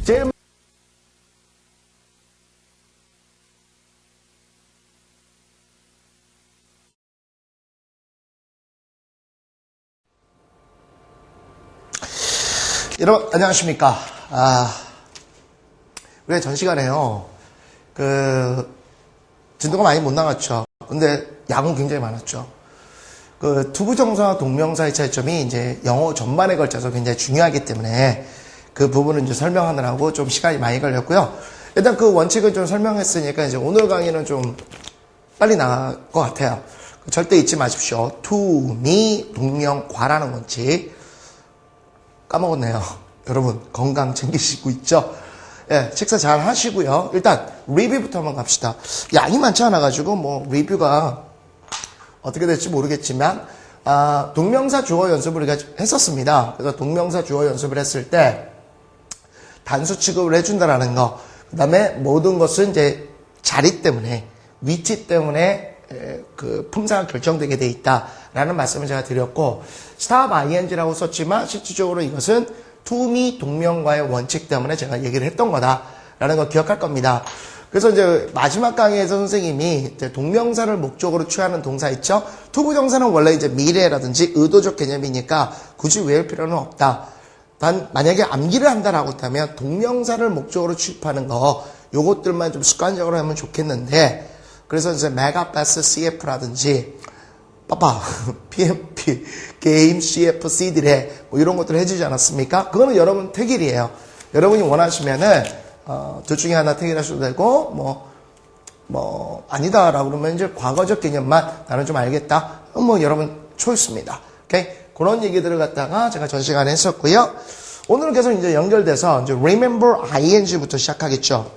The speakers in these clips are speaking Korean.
제일 여러분 안녕하십니까. 우리가 전 시간에요 진도가 많이 못 나갔죠. 근데 양은 굉장히 많았죠. 투부정사와 동명사의 차이점이 이제 영어 전반에 걸쳐서 굉장히 중요하기 때문에 그 부분은 이제 설명하느라고 좀 시간이 많이 걸렸고요. 일단 그 원칙을 좀 설명했으니까 이제 오늘 강의는 좀 빨리 나갈 것 같아요. 절대 잊지 마십시오. to, me, 동명, 과라는 원칙. 까먹었네요. 여러분 건강 챙기시고 있죠? 예, 식사 잘 하시고요. 일단 리뷰부터 한번 갑시다. 양이 많지 않아가지고 뭐 리뷰가 어떻게 될지 모르겠지만 동명사 주어 연습을 우리가 했었습니다. 그래서 동명사 주어 연습을 했을 때 단수 취급을 해준다라는 거, 그 다음에 모든 것은 이제 자리 때문에, 위치 때문에 그 품사가 결정되게 돼 있다라는 말씀을 제가 드렸고, stop ing라고 썼지만 실질적으로 이것은 to me 동명과의 원칙 때문에 제가 얘기를 했던 거다라는 거 기억할 겁니다. 그래서 이제 마지막 강의에서 선생님이 이제 동명사를 목적으로 취하는 동사 있죠? 투부정사는 원래 이제 미래라든지 의도적 개념이니까 굳이 외울 필요는 없다. 단 만약에 암기를 한다라고 했다면 동명사를 목적으로 취급하는 거 요것들만 좀 습관적으로 하면 좋겠는데, 그래서 이제 메가패스 CF라든지 빠빠 PMP 게임 CF CD래 뭐 이런 것들을 해주지 않았습니까? 그거는 여러분 택일이에요. 여러분이 원하시면은 둘 중에 하나 택일하셔도 되고 뭐 아니다라고 그러면 이제 과거적 개념만 나는 좀 알겠다. 뭐 여러분 초이스입니다. 오케이? 그런 얘기들을 갖다가 제가 전 시간에 했었고요. 오늘은 계속 이제 연결돼서 이제 remember ing부터 시작하겠죠.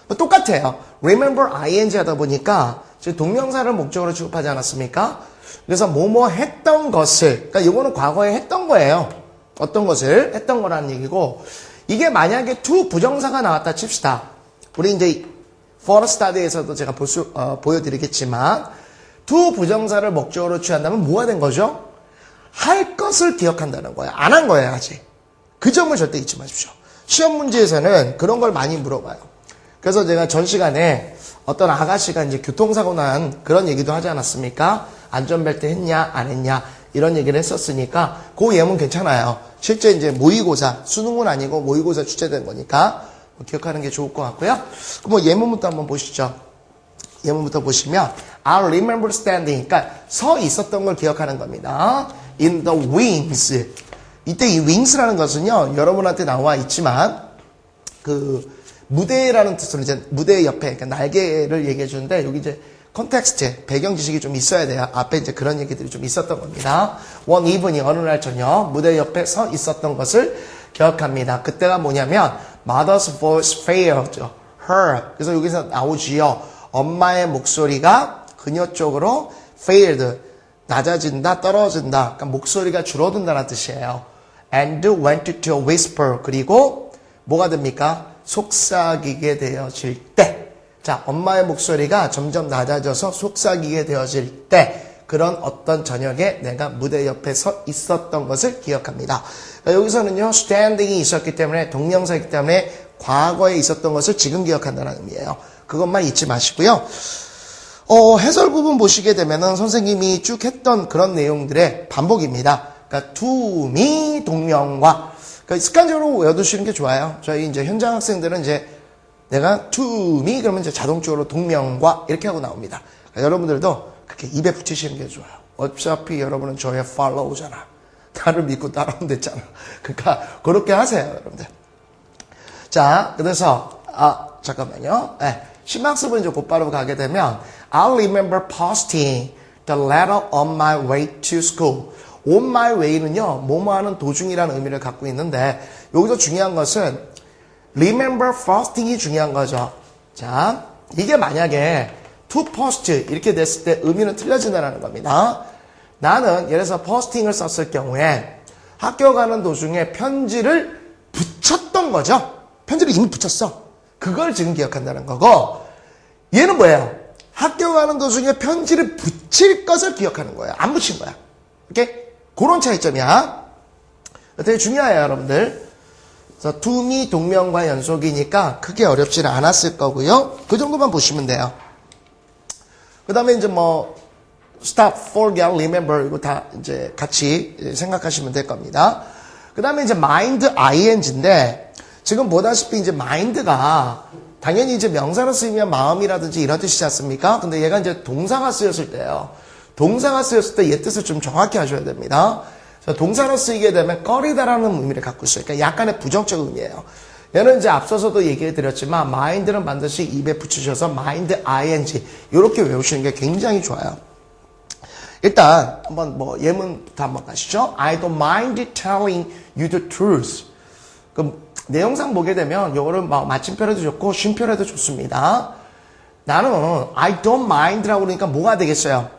뭐 똑같아요. remember ing 하다 보니까 동명사를 목적으로 취급하지 않았습니까? 그래서 뭐뭐 했던 것을, 그러니까 이거는 과거에 했던 거예요. 어떤 것을 했던 거라는 얘기고, 이게 만약에 to 부정사가 나왔다 칩시다. 우리 이제 for study에서도 제가 보여드리겠지만 to 부정사를 목적으로 취한다면 뭐가 된 거죠? 할 것을 기억한다는 거예요. 안 한 거예요, 아직. 그 점을 절대 잊지 마십시오. 시험 문제에서는 그런 걸 많이 물어봐요. 그래서 제가 전 시간에 어떤 아가씨가 이제 교통사고 난 그런 얘기도 하지 않았습니까? 안전벨트 했냐, 안 했냐, 이런 얘기를 했었으니까, 그 예문 괜찮아요. 실제 이제 모의고사, 수능은 아니고 모의고사 출제된 거니까 기억하는 게 좋을 것 같고요. 그럼 예문부터 한번 보시죠. 예문부터 보시면, I remember standing. 그러니까 서 있었던 걸 기억하는 겁니다. In the wings. 이때 이 wings라는 것은요, 여러분한테 나와 있지만, 무대라는 뜻으로 이제 무대 옆에, 그러니까 날개를 얘기해 주는데, 여기 이제 컨텍스트, 배경 지식이 좀 있어야 돼요. 앞에 이제 그런 얘기들이 좀 있었던 겁니다. one evening, 어느 날 저녁, 무대 옆에 서 있었던 것을 기억합니다. 그때가 뭐냐면, mother's voice failed her. 그래서 여기서 나오지요. 엄마의 목소리가 그녀 쪽으로 failed, 낮아진다, 떨어진다. 그러니까 목소리가 줄어든다는 뜻이에요. and went to a whisper. 그리고 뭐가 됩니까? 속삭이게 되어질 때. 자, 엄마의 목소리가 점점 낮아져서 속삭이게 되어질 때, 그런 어떤 저녁에 내가 무대 옆에 서 있었던 것을 기억합니다. 여기서는요, standing이 있었기 때문에, 동명사이기 때문에 과거에 있었던 것을 지금 기억한다는 의미예요. 그것만 잊지 마시고요. 해설 부분 보시게 되면은 선생님이 쭉 했던 그런 내용들의 반복입니다. 그러니까 to, me, 동명과. 그러니까 습관적으로 외워두시는 게 좋아요. 저희 이제 현장 학생들은 이제 내가 to me 그러면 이제 자동적으로 동명과 이렇게 하고 나옵니다. 그러니까 여러분들도 그렇게 입에 붙이시는 게 좋아요. 어차피 여러분은 저의 follow잖아. 나를 믿고 따라오면 됐잖아. 그러니까 그렇게 하세요, 여러분들. 자, 그래서 잠깐만요. 네, 심학습을 이제 곧바로 가게 되면 I'll remember posting the letter on my way to school. on my way는요, 뭐뭐하는 도중이라는 의미를 갖고 있는데, 여기서 중요한 것은 remember posting이 중요한 거죠. 자, 이게 만약에 to post 이렇게 됐을 때 의미는 틀려진다는 겁니다. 나는 예를 들어서 posting을 썼을 경우에 학교 가는 도중에 편지를 붙였던 거죠. 편지를 이미 붙였어. 그걸 지금 기억한다는 거고, 얘는 뭐예요? 학교 가는 도중에 편지를 붙일 것을 기억하는 거예요. 안 붙인 거야. 오케이? 그런 차이점이야. 되게 중요해요, 여러분들. 그래서 do미 동명과 연속이니까 크게 어렵지는 않았을 거고요. 그 정도만 보시면 돼요. 그 다음에 이제 뭐 stop, forget, remember 이거 다 이제 같이 생각하시면 될 겁니다. 그 다음에 이제 mind, ing인데 지금 보다시피 이제 mind가 당연히 이제 명사로 쓰이면 마음이라든지 이런 뜻이지 않습니까? 근데 얘가 이제 동사가 쓰였을 때요. 동사가 쓰였을 때 얘 뜻을 좀 정확히 하셔야 됩니다. 동사로 쓰이게 되면 꺼리다라는 의미를 갖고 있어요. 그러니까 약간의 부정적 의미예요. 얘는 이제 앞서서도 얘기해 드렸지만 mind는 반드시 입에 붙이셔서 mind, ing 이렇게 외우시는 게 굉장히 좋아요. 일단 한번 뭐 예문부터 한번 가시죠. I don't mind telling you the truth. 그럼 내용상 보게 되면 요거를 마침표라도 좋고 쉼표라도 좋습니다. 나는 I don't mind라고 그러니까 뭐가 되겠어요?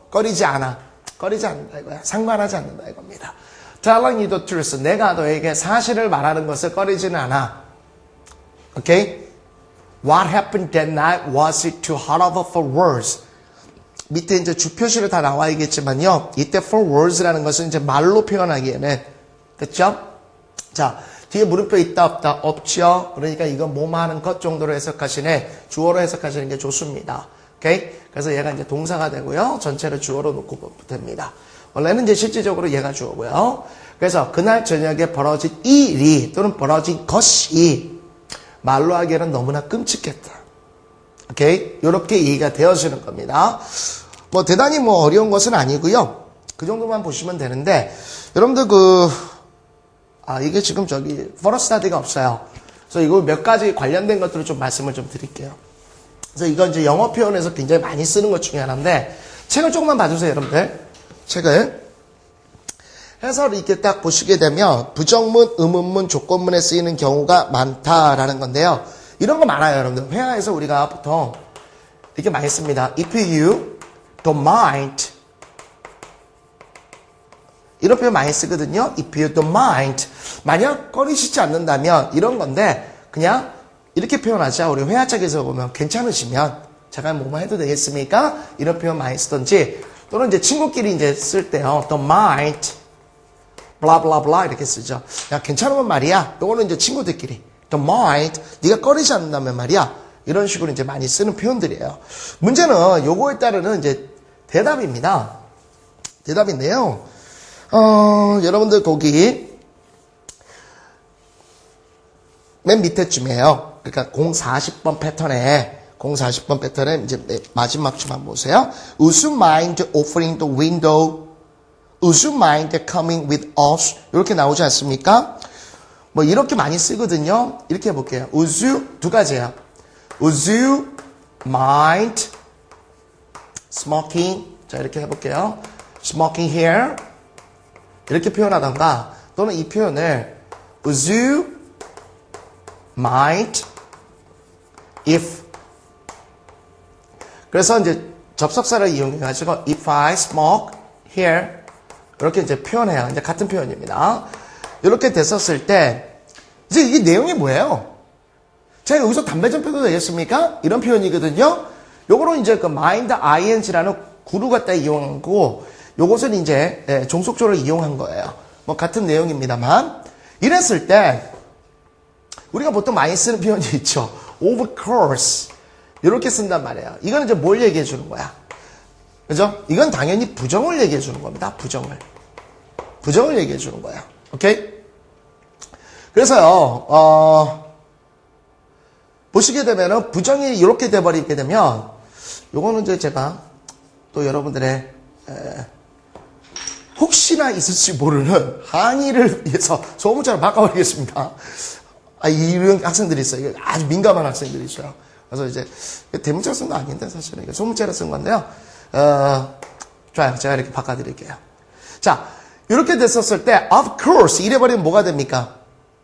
꺼리지 않아. 꺼리지 않는다 이거야. 상관하지 않는다 이겁니다. Telling you the truth. 내가 너에게 사실을 말하는 것을 꺼리지는 않아. Okay? What happened that night was it too hot for words? 밑에 이제 주표시로 다 나와 있겠지만요. 이때 for words라는 것은 이제 말로 표현하기에는 그렇죠? 자, 뒤에 물음표 있다 없다 없죠. 그러니까 이건 뭐뭐 하는 것 정도로 해석하시네. 주어로 해석하시는 게 좋습니다. 오케이? 그래서 얘가 이제 동사가 되고요. 전체를 주어로 놓고 됩니다. 원래는 이제 실질적으로 얘가 주어고요. 그래서 그날 저녁에 벌어진 일이 또는 벌어진 것이 말로 하기에는 너무나 끔찍했다. 오케이? 요렇게 얘기가 되어지는 겁니다. 뭐 대단히 뭐 어려운 것은 아니고요. 그 정도만 보시면 되는데 여러분들 이게 지금 저기 for study가 없어요. 그래서 이거 몇 가지 관련된 것들을 좀 말씀을 좀 드릴게요. 그래서 이건 이제 영어 표현에서 굉장히 많이 쓰는 것 중에 하나인데 책을 조금만 봐주세요, 여러분들. 책을. 해설 이렇게 딱 보시게 되면 부정문, 의문문, 조건문에 쓰이는 경우가 많다라는 건데요. 이런 거 많아요, 여러분들. 회화에서 우리가 보통 이렇게 많이 씁니다. If you don't mind. 이런 표현 많이 쓰거든요. If you don't mind. 만약 꺼리시지 않는다면 이런 건데 그냥 이렇게 표현하자. 우리 회화책에서 보면 괜찮으시면 제가 뭐만 해도 되겠습니까? 이런 표현 많이 쓰던지 또는 이제 친구끼리 이제 쓸 때요. Don't mind. blah blah blah 이렇게 쓰죠. 야, 괜찮으면 말이야. 요거는 이제 친구들끼리. Don't mind. 네가 꺼리지 않는다면 말이야. 이런 식으로 이제 많이 쓰는 표현들이에요. 문제는 요거에 따르는 이제 대답입니다. 대답인데요. 여러분들 거기 맨 밑에쯤이에요. 그러니까 040번 패턴에 이제 마지막 춤 한번 보세요. Would you mind offering the window? Would you mind coming with us? 이렇게 나오지 않습니까? 뭐 이렇게 많이 쓰거든요. 이렇게 해볼게요. Would you 두 가지예요. Would you mind smoking? 자 이렇게 해볼게요. Smoking here. 이렇게 표현하던가 또는 이 표현을 Would you mind if 그래서 이제 접속사를 이용해가지고 if I smoke here 이렇게 이제 표현해요. 이제 같은 표현입니다. 이렇게 됐었을 때 이제 이게 내용이 뭐예요? 제가 여기서 담배 좀 펴도 되겠습니까? 이런 표현이거든요. 요거는 이제 그 mind ing라는 구루 갖다 이용한 거고 요것은 이제 종속조를 이용한 거예요. 뭐 같은 내용입니다만 이랬을 때 우리가 보통 많이 쓰는 표현이 있죠. Of course 이렇게 쓴단 말이에요. 이거는 이제 뭘 얘기해 주는 거야? 그죠? 이건 당연히 부정을 얘기해 주는 겁니다. 부정을 얘기해 주는 거야. 오케이? 그래서요, 보시게 되면은 부정이 이렇게 돼버리게 되면 요거는 이제 제가 또 여러분들의 혹시나 있을지 모르는 항의를 위해서 소문자로 바꿔버리겠습니다. 이런 학생들이 있어요. 아주 민감한 학생들이 있어요. 그래서 이제 대문자로 쓴 거 아닌데 사실은 이게 소문자로 쓴 건데요. 좋아요. 제가 이렇게 바꿔드릴게요. 자, 이렇게 됐었을 때 of course 이래버리면 뭐가 됩니까?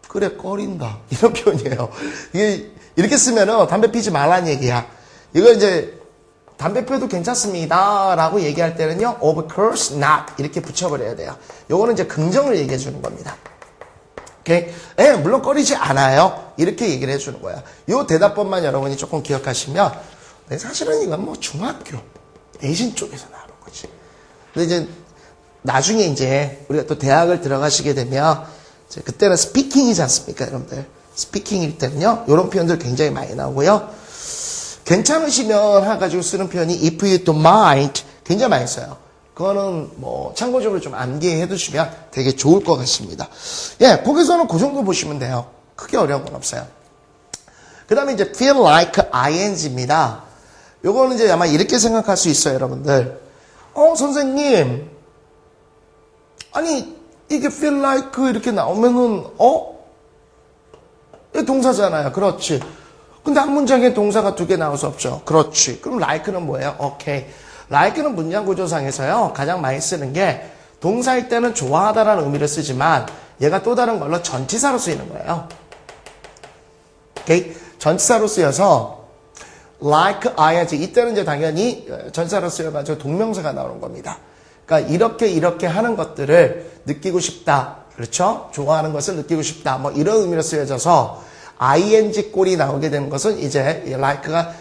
그래 꺼린다. 이런 표현이에요. 이게 이렇게 쓰면은 담배 피지 말라는 얘기야. 이거 이제 담배 피워도 괜찮습니다 라고 얘기할 때는요 of course not 이렇게 붙여버려야 돼요. 요거는 이제 긍정을 얘기해 주는 겁니다. 오케이? 네, 물론 꺼리지 않아요. 이렇게 얘기를 해주는 거야. 요 대답법만 여러분이 조금 기억하시면 사실은 이건 뭐 중학교 내신 쪽에서 나오는 거지. 근데 이제 나중에 이제 우리가 또 대학을 들어가시게 되면 그때는 스피킹이지 않습니까, 여러분들? 스피킹일 때는요, 이런 표현들 굉장히 많이 나오고요. 괜찮으시면 해가지고 쓰는 표현이 if you don't mind 굉장히 많이 써요. 그거는 뭐 참고적으로 좀 암기해 두시면 되게 좋을 것 같습니다. 예, 거기서는 그 정도 보시면 돼요. 크게 어려운 건 없어요. 그 다음에 이제 feel like ing입니다. 요거는 이제 아마 이렇게 생각할 수 있어요, 여러분들. 선생님. 아니, 이게 feel like 이렇게 나오면은, 이 동사잖아요. 그렇지. 근데 한 문장에 동사가 2개 나올 수 없죠. 그렇지. 그럼 like는 뭐예요? 오케이. like는 문장 구조상에서요, 가장 많이 쓰는 게 동사일 때는 좋아하다라는 의미를 쓰지만 얘가 또 다른 걸로 전치사로 쓰이는 거예요. 오케이? 전치사로 쓰여서 like ing 이때는 이제 당연히 전치사로 쓰여가지고 동명사가 나오는 겁니다. 그러니까 이렇게 하는 것들을 느끼고 싶다. 그렇죠? 좋아하는 것을 느끼고 싶다. 뭐 이런 의미로 쓰여져서 ing 꼴이 나오게 되는 것은 이제 like가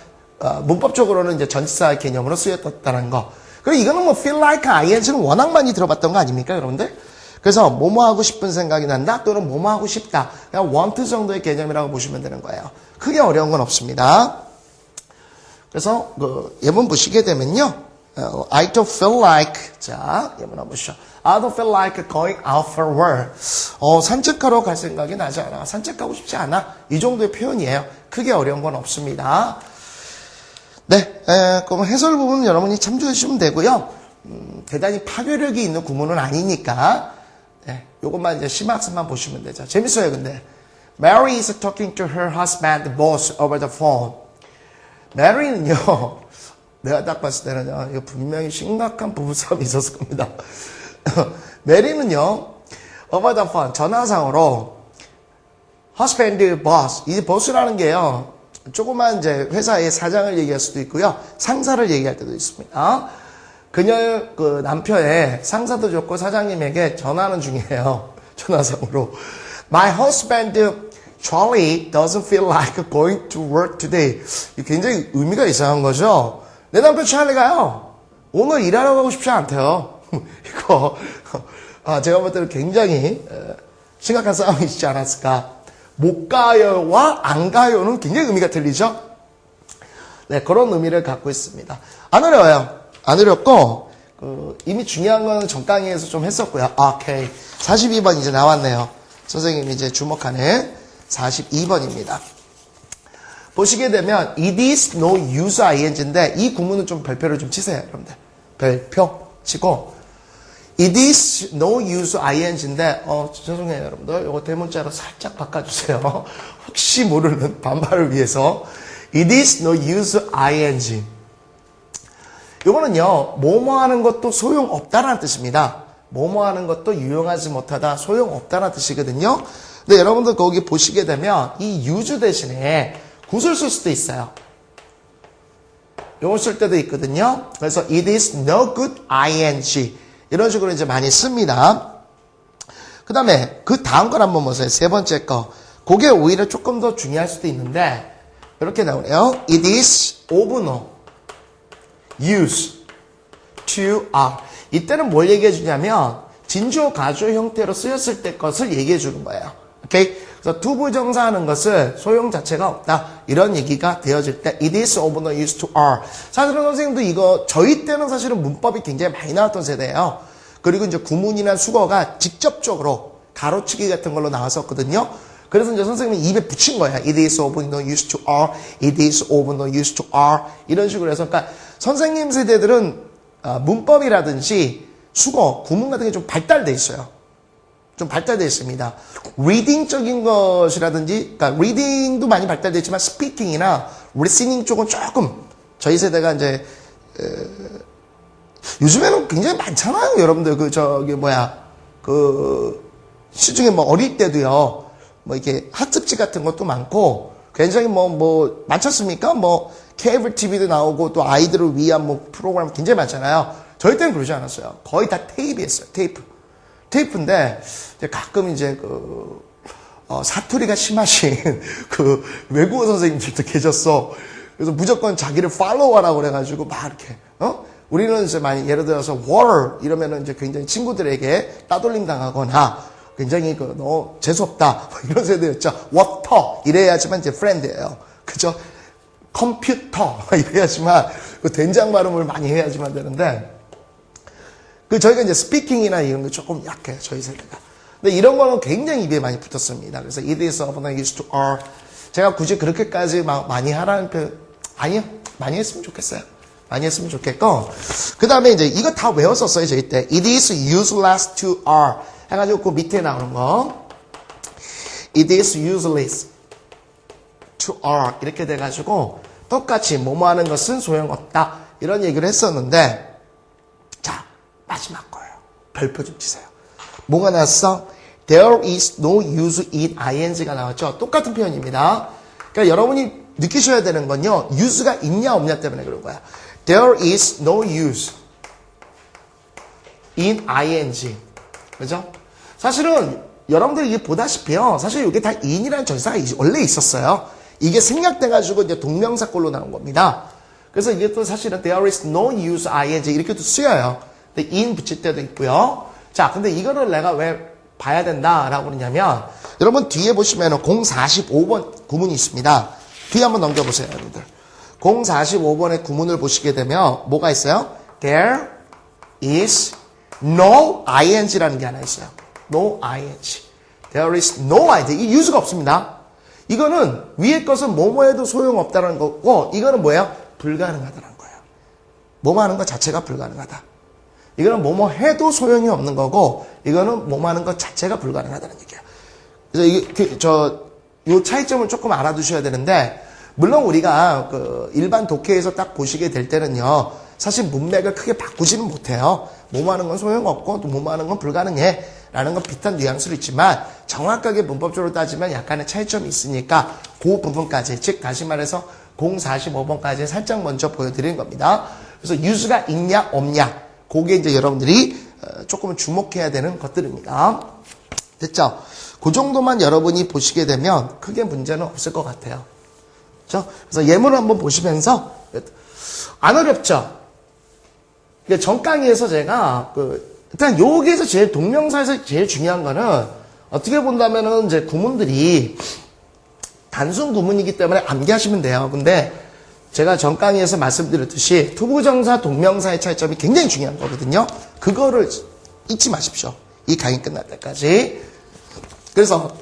문법적으로는 이제 전치사 개념으로 쓰였다는 거. 그리고 이거는 뭐 feel like ing는 워낙 많이 들어봤던 거 아닙니까, 여러분들? 그래서 뭐뭐 하고 싶은 생각이 난다 또는 뭐뭐 하고 싶다. 그냥 want 정도의 개념이라고 보시면 되는 거예요. 크게 어려운 건 없습니다. 그래서 그 예문 보시게 되면요. I don't feel like 자, 예문 한번 보시죠. I don't feel like going out for a walk. 산책하러 갈 생각이 나지 않아. 산책하고 싶지 않아. 이 정도의 표현이에요. 크게 어려운 건 없습니다. 네, 그럼 해설 부분은 여러분이 참조해 주시면 되고요. 대단히 파괴력이 있는 구문은 아니니까 네, 요것만 이제 심학습만 보시면 되죠. 재밌어요, 근데. Mary is talking to her husband, boss, over the phone. Mary는요, 내가 딱 봤을 때는요, 이거 분명히 심각한 부부싸움이 있었을 겁니다. 메리는요, over the phone, 전화상으로 husband, boss, 이 boss라는 게요, 조그만 이제 회사의 사장을 얘기할 수도 있고요, 상사를 얘기할 때도 있습니다. 그녀의 그 남편의 상사도 좋고 사장님에게 전화하는 중이에요. 전화상으로. My husband Charlie doesn't feel like going to work today. 굉장히 의미가 이상한 거죠. 내 남편 찰리가요, 오늘 일하러 가고 싶지 않대요. 이거 제가 볼 때는 굉장히 심각한 싸움이 있지 않았을까. 못 가요와 안 가요는 굉장히 의미가 틀리죠. 네, 그런 의미를 갖고 있습니다. 안 어려워요. 안 어렵고 이미 중요한 거는 전 강의에서 좀 했었고요. 오케이. 42번 이제 나왔네요. 선생님이 이제 주목하는 42번입니다. 보시게 되면 it is no use ing인데 이 구문은 좀 별표를 좀 치세요, 여러분들. 별표 치고 it is no use ing인데 죄송해요, 여러분들. 이거 대문자로 살짝 바꿔주세요. 혹시 모르는 반발을 위해서 it is no use ing. 이거는요, 뭐뭐 하는 것도 소용없다라는 뜻입니다. 뭐뭐 하는 것도 유용하지 못하다, 소용없다라는 뜻이거든요. 근데 여러분들 거기 보시게 되면 이 use 대신에 굿을 쓸 수도 있어요. 이걸 쓸 때도 있거든요. 그래서 it is no good ing 이런 식으로 이제 많이 씁니다. 그 다음에 그 다음 걸 한번 보세요. 세 번째 거. 그게 오히려 조금 더 중요할 수도 있는데 이렇게 나오네요. It is of no use to are. 이때는 뭘 얘기해 주냐면 진주어 가주어 형태로 쓰였을 때 것을 얘기해 주는 거예요. 오케이? 그래서 투부정사 하는 것을 소용 자체가 없다. 이런 얘기가 되어질 때 it is of no use to are. 사실은 선생님도 이거 저희 때는 사실은 문법이 굉장히 많이 나왔던 세대예요. 그리고 이제 구문이나 수거가 직접적으로 가로치기 같은 걸로 나왔었거든요. 그래서 이제 선생님이 입에 붙인 거야. It is of no use to are. It is of no use to are. 이런 식으로 해서 그러니까 선생님 세대들은 문법이라든지 수거, 구문 같은 게 좀 발달돼 있어요. 좀 발달되어 있습니다. 리딩적인 것이라든지, 그러니까 리딩도 많이 발달되어 있지만 스피킹이나 리스닝 쪽은 조금 저희 세대가 이제 요즘에는 굉장히 많잖아요, 여러분들. 시중에 뭐 어릴 때도요, 뭐 이렇게 학습지 같은 것도 많고 굉장히 많지 않습니까? 케이블 TV도 나오고 또 아이들을 위한 프로그램 굉장히 많잖아요. 저희 때는 그러지 않았어요. 거의 다 테이프였어요. 테이프인데 가끔 이제 사투리가 심하신 외국어 선생님들도 계셨어. 그래서 무조건 자기를 팔로우하라고 그래가지고 막 이렇게 우리는 이제 많이 예를 들어서 water 이러면은 이제 굉장히 친구들에게 따돌림 당하거나 굉장히 너 재수없다. 이런 세대였죠. 워터. 이래야지만 이제 프렌드예요. 그죠? 컴퓨터. 이래야지만 된장 발음을 많이 해야지만 되는데, 저희가 이제 스피킹이나 이런 게 조금 약해요. 저희 세대가. 근데 이런 거는 굉장히 입에 많이 붙었습니다. 그래서 it is often used to are. 제가 굳이 그렇게까지 막 많이 하라는 표현, 아니요. 많이 했으면 좋겠어요. 많이 했으면 좋겠고. 그 다음에 이제 이거 다 외웠었어요. 저희 때. It is useless to are. 해가지고 그 밑에 나오는 거. It is useless to are. 이렇게 돼가지고 똑같이 뭐뭐 하는 것은 소용없다. 이런 얘기를 했었는데, 자, 마지막 거예요. 별표 좀 치세요. 뭐가 나왔어? There is no use in ing가 나왔죠. 똑같은 표현입니다. 그러니까 여러분이 느끼셔야 되는 건요. use가 있냐 없냐 때문에 그런 거야. There is no use in ing. 그죠? 사실은 여러분들이 이게 보다시피요. 사실 이게 다 in이라는 전사가 원래 있었어요. 이게 생략돼가지고 이제 동명사꼴로 나온 겁니다. 그래서 이게 또 사실은 there is no use ing 이렇게도 쓰여요. 근데 in 붙일 때도 있고요. 자, 근데 이거를 내가 왜 봐야 된다라고 그러냐면 여러분 뒤에 보시면 045번 구문이 있습니다. 뒤에 한번 넘겨보세요, 여러분들. 045번의 구문을 보시게 되면 뭐가 있어요? There is no ing라는 게 하나 있어요. No ing. There is no ing. 이 use가 없습니다. 이거는 위에 것은 뭐뭐 해도 소용없다는 거고 이거는 뭐예요? 불가능하다는 거예요. 뭐뭐 하는 것 자체가 불가능하다. 이거는 뭐뭐 해도 소용이 없는 거고 이거는 뭐뭐 하는 것 자체가 불가능하다는 얘기예요. 그래서 이게 요 차이점을 조금 알아두셔야 되는데 물론 우리가 일반 독해에서 딱 보시게 될 때는요. 사실 문맥을 크게 바꾸지는 못해요. 뭐뭐 하는 건 소용없고 또 뭐뭐 하는 건 불가능해 라는 건 비슷한 뉘앙스로 있지만 정확하게 문법적으로 따지면 약간의 차이점이 있으니까 그 부분까지 즉 다시 말해서 045번까지 살짝 먼저 보여드린 겁니다. 그래서 use가 있냐 없냐 그게 이제 여러분들이 조금 주목해야 되는 것들입니다. 됐죠? 그 정도만 여러분이 보시게 되면 크게 문제는 없을 것 같아요. 그렇죠? 그래서 예문을 한번 보시면서 안 어렵죠? 전 강의에서 제가 일단 여기에서 제일 동명사에서 제일 중요한 거는 어떻게 본다면은 이제 구문들이 단순 구문이기 때문에 암기하시면 돼요. 근데 제가 전 강의에서 말씀드렸듯이 투부정사 동명사의 차이점이 굉장히 중요한 거거든요. 그거를 잊지 마십시오. 이 강의 끝날 때까지. 그래서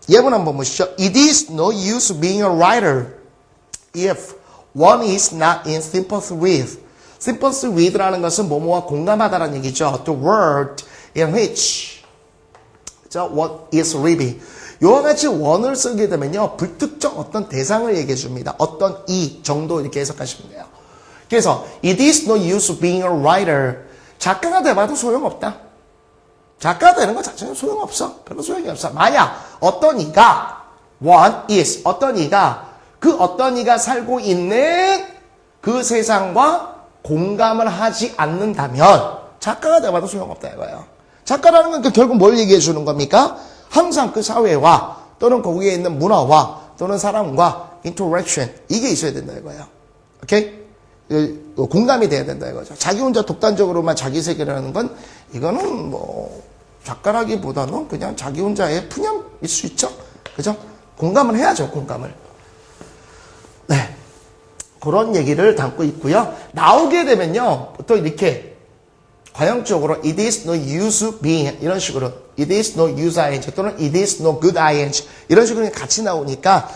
예문 한번 보시죠. It is no use being a writer if one is not in sympathy with. sympathy with라는 것은 뭐뭐와 공감하다라는 얘기죠. The word in which what is living. 이와 같이 원을 쓰게 되면요. 불특정 어떤 대상을 얘기해 줍니다. 어떤 이 정도 이렇게 해석하시면 돼요. 그래서 it is no use being a writer. 작가가 돼봐도 소용없다. 작가가 되는 것 자체는 소용없어. 별로 소용이 없어. 만약 어떤 이가 one is 어떤 이가 그 어떤 이가 살고 있는 그 세상과 공감을 하지 않는다면 작가가 돼봐도 소용없다 이거예요. 작가라는 건 결국 뭘 얘기해 주는 겁니까? 항상 그 사회와 또는 거기에 있는 문화와 또는 사람과 interaction 이게 있어야 된다 이거예요. 오케이? 공감이 돼야 된다 이거죠. 자기 혼자 독단적으로만 자기 세계라는 건 이거는 뭐 작가라기보다는 그냥 자기 혼자의 푸념일 수 있죠. 그죠? 공감을 해야죠. 공감을. 네. 그런 얘기를 담고 있고요. 나오게 되면요. 또 이렇게 관형적으로 it is no use being 이런 식으로 it is no use ing 또는 it is no good ing 이런 식으로 같이 나오니까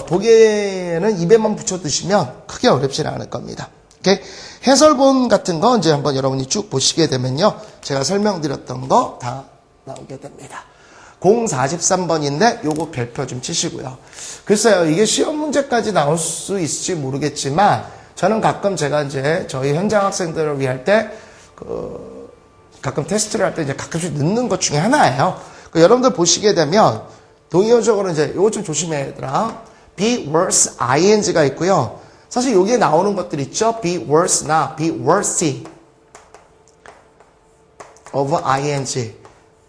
보기에는 입에만 붙여 드시면 크게 어렵지는 않을 겁니다. 오케이? 해설본 같은 거 이제 한번 여러분이 쭉 보시게 되면요. 제가 설명드렸던 거 다 나오게 됩니다. 043번인데 요거 별표 좀 치시고요. 글쎄요. 이게 시험 문제까지 나올 수 있을지 모르겠지만 저는 가끔 제가 이제 저희 현장 학생들을 위할 때 가끔 테스트를 할 때 이제 가끔씩 넣는 것 중에 하나예요. 여러분들 보시게 되면 동의어적으로 이제 요거 좀 조심해야 되더라. be worse ing가 있고요. 사실 여기에 나오는 것들 있죠. be worse나 be worthy of ing.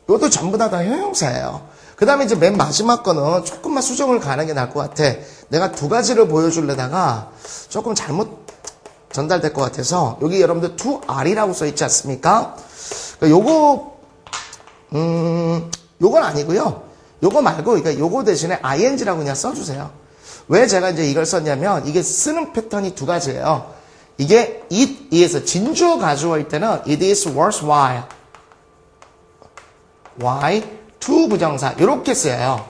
이것도 전부 다 형용사예요. 그 다음에 이제 맨 마지막 거는 조금만 수정을 가는 게 나을 것 같아. 내가 두 가지를 보여주려다가 조금 잘못 전달될 것 같아서 여기 여러분들 to are이라고 써 있지 않습니까? 요거 요건 아니고요. 요거 말고, 그러니까 요거 대신에 ing라고 그냥 써주세요. 왜 제가 이제 이걸 썼냐면, 이게 쓰는 패턴이 두 가지예요. 이게 it에서 진주어 가주어일 때는 it is worthwhile. why? to 부정사. 요렇게 쓰여요.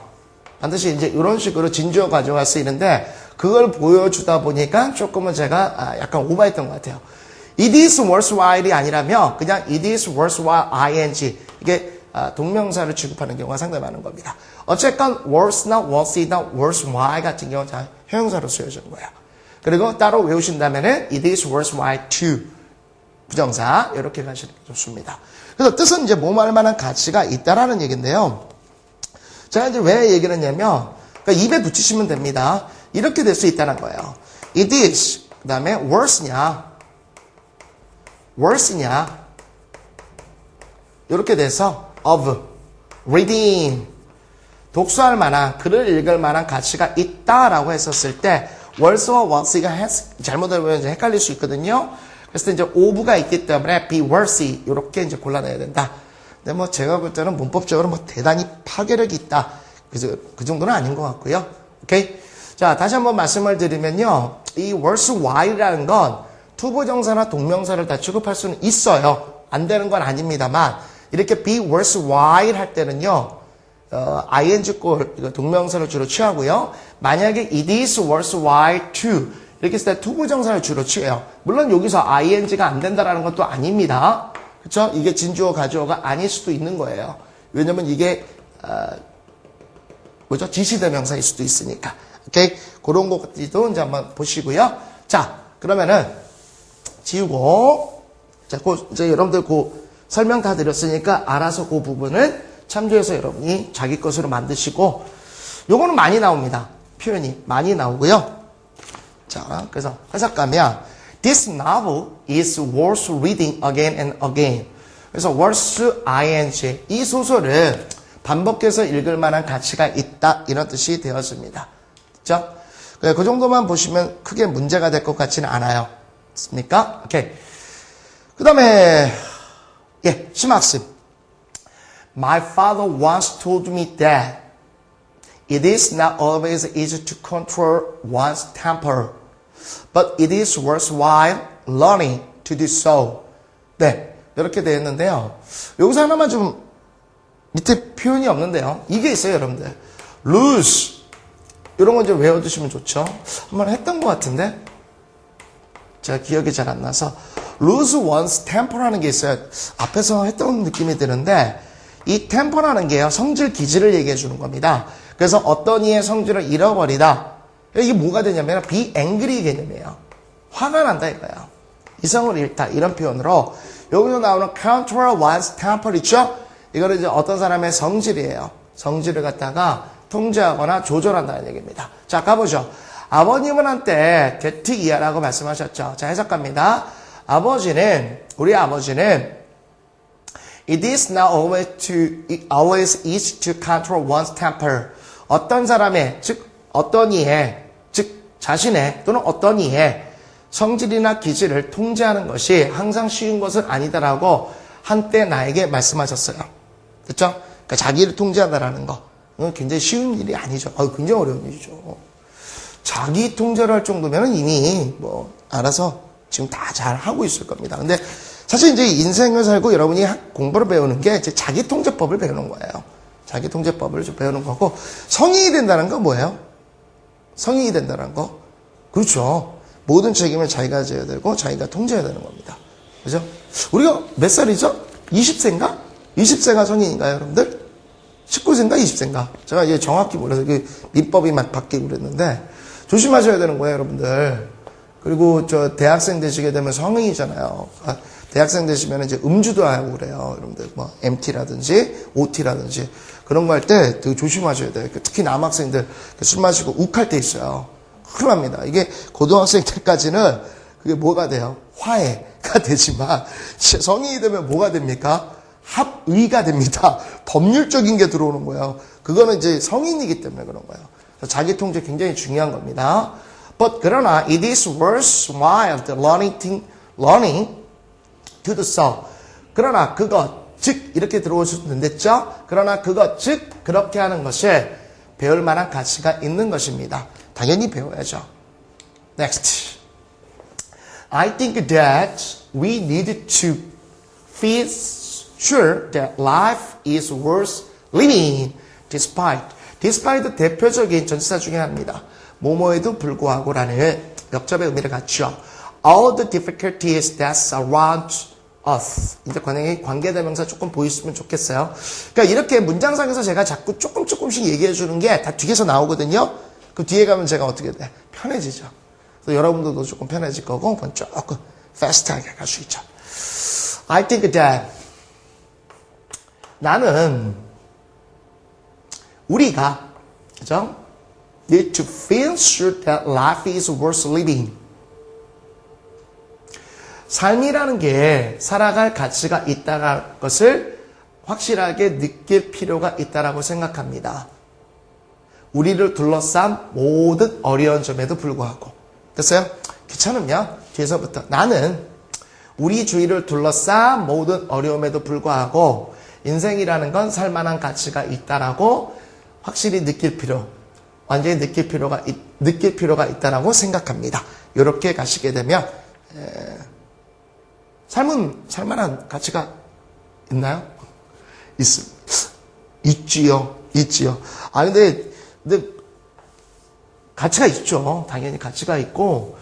반드시 이제 이런 식으로 진주어 가주어가 쓰이는데, 그걸 보여주다 보니까 조금은 제가 약간 오버했던 것 같아요. It is worthwhile이 아니라면 그냥 it is worthwhile ing 이게 동명사를 취급하는 경우가 상당히 많은 겁니다. 어쨌건 worth나 worthy나 worthwhile 같은 경우는 다 형용사로 쓰여지는 거예요. 그리고 따로 외우신다면은 it is worthwhile to 부정사 이렇게 가시는 게 좋습니다. 그래서 뜻은 이제 뭐할 만한 가치가 있다라는 얘기인데요. 제가 이제 왜 얘기를 했냐면 그러니까 입에 붙이시면 됩니다. 이렇게 될 수 있다는 거예요. It is 그 다음에 worth냐 이렇게 돼서 of reading 독서할 만한 글을 읽을 만한 가치가 있다라고 했었을 때 worth와 worthy가 잘못하면 이제 헷갈릴 수 있거든요. 그래서 이제 of가 있기 때문에 be worthy 이렇게 이제 골라내야 된다. 근데 뭐 제가 볼 때는 문법적으로 뭐 대단히 파괴력이 있다. 그래서 그 정도는 아닌 것 같고요. 오케이. 자, 다시 한번 말씀을 드리면요. 이 worthwhile이라는 건 투부정사나 동명사를 다 취급할 수는 있어요. 안 되는 건 아닙니다만 이렇게 be worthwhile 할 때는요. ing 꼴 동명사를 주로 취하고요. 만약에 it is worthwhile to 이렇게 했을 때 투부정사를 주로 취해요. 물론 여기서 ing가 안 된다라는 것도 아닙니다. 그렇죠? 이게 진주어 가주어가 아닐 수도 있는 거예요. 왜냐면 이게 뭐죠? 지시대명사일 수도 있으니까. 오케이? 그런 것들도 이제 한번 보시고요. 자, 그러면은 지우고 자, 이제 여러분들 설명 다 드렸으니까 알아서 그 부분을 참조해서 여러분이 자기 것으로 만드시고 요거는 많이 나옵니다. 표현이 많이 나오고요. 자, 그래서 해석 가면 This novel is worth reading again and again. 그래서 worth ing 이 소설은 반복해서 읽을 만한 가치가 있다 이런 뜻이 되었습니다. 그렇죠? 그 정도만 보시면 크게 문제가 될 것 같지는 않아요. 맞습니까? 오케이. 그 다음에 심학습. My father once told me that it is not always easy to control one's temper, but it is worthwhile learning to do so. 네, 이렇게 되어 있는데요. 여기서 하나만 좀 밑에 표현이 없는데요. 이게 있어요, 여러분들. lose. 이런 거 좀 외워두시면 좋죠. 한번 했던 것 같은데 제가 기억이 잘 안 나서 lose one's temper라는 게 있어요. 앞에서 했던 느낌이 드는데 이 temper라는 게요. 성질 기질을 얘기해 주는 겁니다. 그래서 어떤 이의 성질을 잃어버리다. 이게 뭐가 되냐면 be angry 개념이에요. 화가 난다 이거예요. 이성을 잃다 이런 표현으로 여기서 나오는 control one's temper 있죠? 이거는 이제 어떤 사람의 성질이에요. 성질을 갖다가 통제하거나 조절한다는 얘기입니다. 자, 가보죠. 아버님은 한때 대특이하라고 말씀하셨죠. 자, 해석합니다. 우리 아버지는 It is not always easy to control one's temper. 어떤 사람의, 즉 어떤 이의, 즉 자신의 또는 어떤 이의 성질이나 기질을 통제하는 것이 항상 쉬운 것은 아니다라고 한때 나에게 말씀하셨어요. 그렇죠? 그러니까 자기를 통제한다라는 거. 굉장히 쉬운 일이 아니죠. 굉장히 어려운 일이죠. 자기 통제를 할 정도면 이미 알아서 지금 다 잘 하고 있을 겁니다. 근데 사실 이제 인생을 살고 여러분이 공부를 배우는 게 이제 자기 통제법을 배우는 거예요. 자기 통제법을 좀 배우는 거고, 성인이 된다는 건 뭐예요? 성인이 된다는 거? 그렇죠. 모든 책임을 자기가 져야 되고 자기가 통제해야 되는 겁니다. 그죠? 우리가 몇 살이죠? 20세인가? 20세가 성인인가요, 여러분들? 19세인가 20세인가? 제가 이제 정확히 몰라서 민법이 막 바뀌고 그랬는데 조심하셔야 되는 거예요, 여러분들. 그리고 대학생 되시게 되면 성인이잖아요. 대학생 되시면 이제 음주도 하고 그래요. 여러분들 MT라든지 OT라든지 그런 거 할 때 되게 조심하셔야 돼요. 특히 남학생들 술 마시고 욱할 때 있어요. 큰일 납니다. 이게 고등학생 때까지는 그게 뭐가 돼요? 화해가 되지만 성인이 되면 뭐가 됩니까? 합의가 됩니다. 법률적인 게 들어오는 거예요. 그거는 이제 성인이기 때문에 그런 거예요. 자기 통제 굉장히 중요한 겁니다. 그러나 it is worthwhile learning to do so. 그러나 그것 즉 이렇게 들어올 수 있는데죠. 그러나 그것 즉 그렇게 하는 것이 배울 만한 가치가 있는 것입니다. 당연히 배워야죠. Next. I think that we need to feel sure that life is worth living despite. despite 대표적인 전치사 중에 하나입니다. 뭐뭐에도 불구하고라는 역접의 의미를 갖죠. All the difficulties that surround us. 이제 관계대명사 조금 보였으면 좋겠어요. 그러니까 이렇게 문장상에서 제가 자꾸 조금씩 얘기해 주는 게 다 뒤에서 나오거든요. 그 뒤에 가면 제가 어떻게 돼? 편해지죠. 그래서 여러분들도 조금 편해질 거고, 그건 조금 fast하게 갈 수 있죠. I think that 나는 우리가 그죠? need to feel sure that life is worth living. 삶이라는 게 살아갈 가치가 있다는 것을 확실하게 느낄 필요가 있다고 생각합니다. 우리를 둘러싼 모든 어려운 점에도 불구하고. 됐어요? 귀찮으면 뒤에서부터 나는 우리 주위를 둘러싼 모든 어려움에도 불구하고 인생이라는 건 살만한 가치가 있다라고 확실히 느낄 완전히 느낄 필요가 있다라고 생각합니다. 이렇게 가시게 되면 삶은 살만한 가치가 있나요? 있지요. 아 근데 가치가 있죠. 당연히 가치가 있고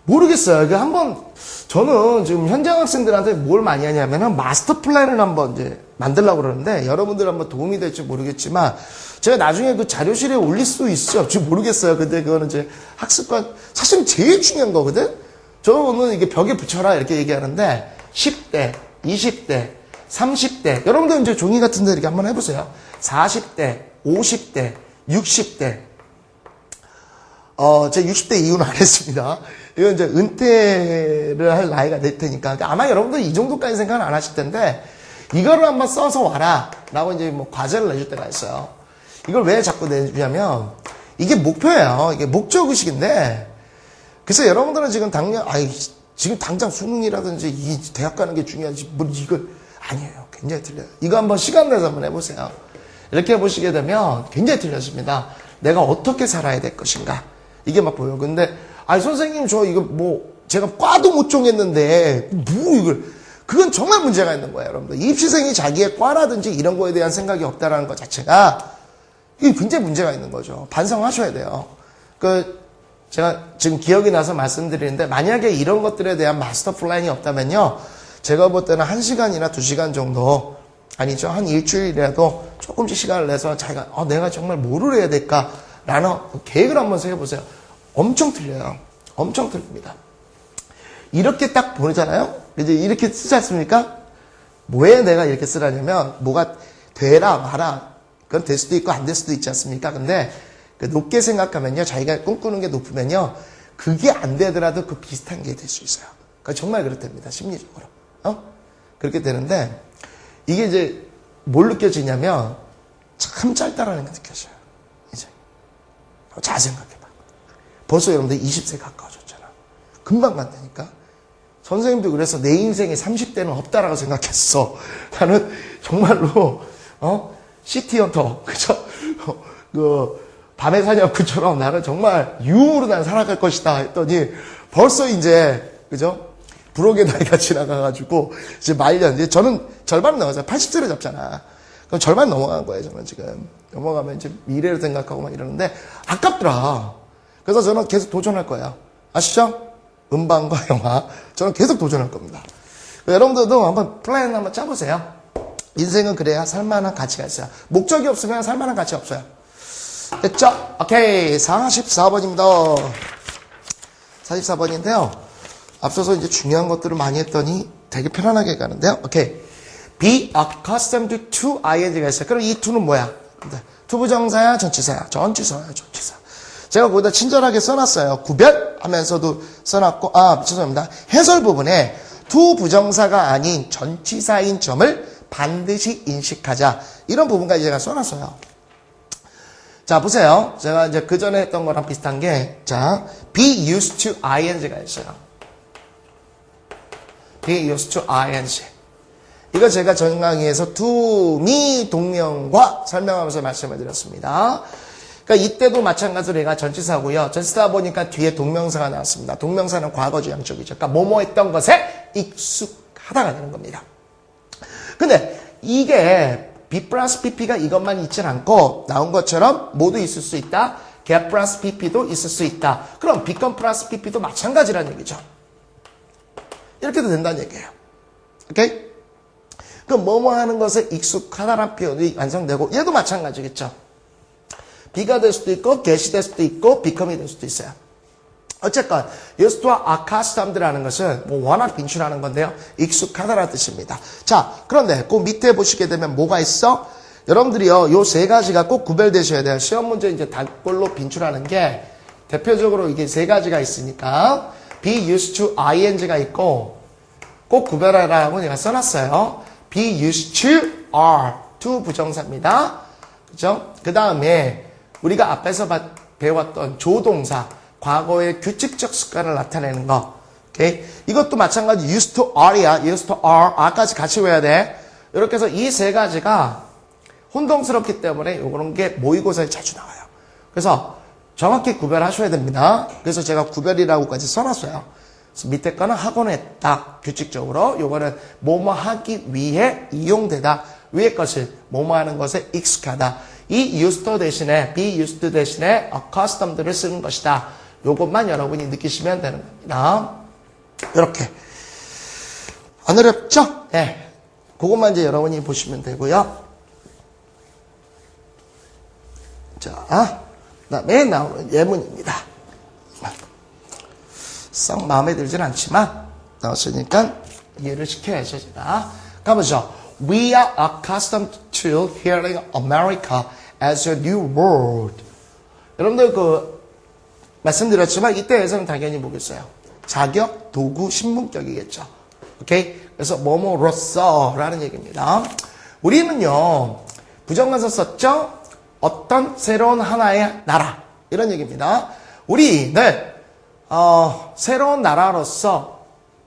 모르겠어요. 이게 한번 저는 지금 현장 학생들한테 뭘 많이 하냐면은 마스터 플랜을 한번 이제 만들려고 그러는데 여러분들 한번 도움이 될지 모르겠지만 제가 나중에 그 자료실에 올릴 수도 있죠. 지금 모르겠어요. 근데 그거는 이제 학습관 사실 제일 중요한 거거든. 저는 이게 벽에 붙여라 이렇게 얘기하는데 10대, 20대, 30대 여러분들 이제 종이 같은 데 이렇게 한번 해보세요. 40대, 50대, 60대 제가 60대 이후는 안 했습니다. 이건 이제 은퇴를 할 나이가 될 테니까. 아마 여러분들 이 정도까지 생각은 안 하실 텐데, 이거를 한번 써서 와라. 라고 이제 뭐 과제를 내줄 때가 있어요. 이걸 왜 자꾸 내주냐면, 이게 목표예요. 이게 목적의식인데, 그래서 여러분들은 지금 지금 당장 수능이라든지 이 대학 가는 게 중요하지. 뭐 이걸, 아니에요. 굉장히 틀려요. 이거 한번 시간 내서 한번 해보세요. 이렇게 해보시게 되면 굉장히 틀려집니다. 내가 어떻게 살아야 될 것인가. 이게 막 보여요. 근데, 선생님, 저 이거 제가 과도 못 정했는데, 이걸. 그건 정말 문제가 있는 거예요, 여러분들. 입시생이 자기의 과라든지 이런 거에 대한 생각이 없다라는 것 자체가, 이게 굉장히 문제가 있는 거죠. 반성하셔야 돼요. 제가 지금 기억이 나서 말씀드리는데, 만약에 이런 것들에 대한 마스터 플랜이 없다면요, 제가 볼 때는 1시간이나 2시간 정도, 아니죠. 한 일주일이라도 조금씩 시간을 내서 자기가, 내가 정말 뭐를 해야 될까라는 계획을 한번 세워보세요. 엄청 틀려요. 엄청 틀립니다. 이렇게 딱 보잖아요? 이제 이렇게 쓰지 않습니까? 왜 내가 이렇게 쓰라냐면, 뭐가 되라, 마라. 그건 될 수도 있고 안 될 수도 있지 않습니까? 근데, 높게 생각하면요. 자기가 꿈꾸는 게 높으면요. 그게 안 되더라도 그 비슷한 게 될 수 있어요. 그러니까 정말 그렇답니다. 심리적으로. 그렇게 되는데, 이게 이제 뭘 느껴지냐면 참 짧다라는 게 느껴져요. 이제 잘 생각해봐. 벌써 여러분들 20세 가까워졌잖아. 금방 간다니까. 선생님도 그래서 내 인생에 30대는 없다라고 생각했어. 나는 정말로 시티헌터 그죠? 밤의 사냥꾼처럼 나는 정말 유흥으로 난 살아갈 것이다 했더니 벌써 이제 그죠? 불혹의 나이가 지나가가지고, 이제 말년, 이제 저는 절반 넘어서 80세를 잡잖아. 그럼 절반 넘어간 거예요, 저는 지금. 넘어가면 이제 미래를 생각하고 막 이러는데, 아깝더라. 그래서 저는 계속 도전할 거예요. 아시죠? 음반과 영화. 저는 계속 도전할 겁니다. 여러분들도 한번 플랜 한번 짜보세요. 인생은 그래야 살만한 가치가 있어요. 목적이 없으면 살만한 가치 없어요. 됐죠? 오케이. 44번입니다. 44번인데요. 앞서서 이제 중요한 것들을 많이 했더니 되게 편안하게 가는데요. 오케이. Be accustomed to ing가 있어요. 그럼 이 to는 뭐야? 투부정사야, 전치사야? 전치사야, 전치사. 제가 거기다 친절하게 써놨어요. 구별하면서도 써놨고, 죄송합니다. 해설 부분에 투부정사가 아닌 전치사인 점을 반드시 인식하자. 이런 부분까지 제가 써놨어요. 자, 보세요. 제가 이제 그 전에 했던 거랑 비슷한 게, 자, be used to ing가 있어요. be used to ing. 이거 제가 전 강의에서 to me 동명과 설명하면서 말씀을 드렸습니다. 그러니까 이때도 마찬가지로 얘가 전치사고요. 전치사 보니까 뒤에 동명사가 나왔습니다. 동명사는 과거주양적이죠. 그러니까 뭐뭐 했던 것에 익숙하다가 되는 겁니다. 근데 이게 be 플러스 pp가 이것만 있진 않고 나온 것처럼 모두 있을 수 있다. get 플러스 pp도 있을 수 있다. 그럼 become 플러스 pp도 마찬가지라는 얘기죠. 이렇게도 된다는 얘기예요. 오케이? 그럼 뭐뭐 하는 것에 익숙하다라는 표현이 완성되고 얘도 마찬가지겠죠. be가 될 수도 있고 get이 될 수도 있고 become이 될 수도 있어요. 어쨌건 used와 accustomed라는 것은 뭐 워낙 빈출하는 건데요. 익숙하다라는 뜻입니다. 자, 그런데 그 밑에 보시게 되면 뭐가 있어? 여러분들이요, 요 세 가지가 꼭 구별되셔야 돼요. 시험 문제 이제 단골로 빈출하는 게 대표적으로 이게 세 가지가 있으니까 be used to ing가 있고 꼭 구별하라고 제가 써놨어요. be used to are to 부정사입니다. 그죠? 그 다음에 우리가 앞에서 배웠던 조동사 과거의 규칙적 습관을 나타내는 거. 오케이? 이것도 마찬가지 used to are야. used to are까지 같이 외워야 돼. 이렇게 해서 이 세 가지가 혼동스럽기 때문에 요런 게 모의고사에 자주 나와요. 그래서 정확히 구별하셔야 됩니다. 그래서 제가 구별이라고까지 써놨어요. 그래서 밑에 거는 하곤 했다. 규칙적으로. 요거는 뭐뭐 하기 위해 이용되다. 위의 것을 뭐뭐 하는 것에 익숙하다. 이 used to 대신에 be used 대신에 accustomed를 쓰는 것이다. 요것만 여러분이 느끼시면 되는 겁니다. 이렇게. 안 어렵죠? 네. 그것만 이제 여러분이 보시면 되고요. 자, 그다음에 나오는 예문입니다. 썩 마음에 들진 않지만 나왔으니까 이해를 시켜야죠, 제가. 가보죠. We are accustomed to hearing America as a new word. 여러분들 말씀드렸지만 이때에서는 당연히 뭐겠어요? 자격, 도구, 신문격이겠죠. 오케이? 그래서 뭐뭐로써 라는 얘기입니다. 우리는요, 부정관사 썼죠? 어떤 새로운 하나의 나라. 이런 얘기입니다. 우리는, 새로운 나라로서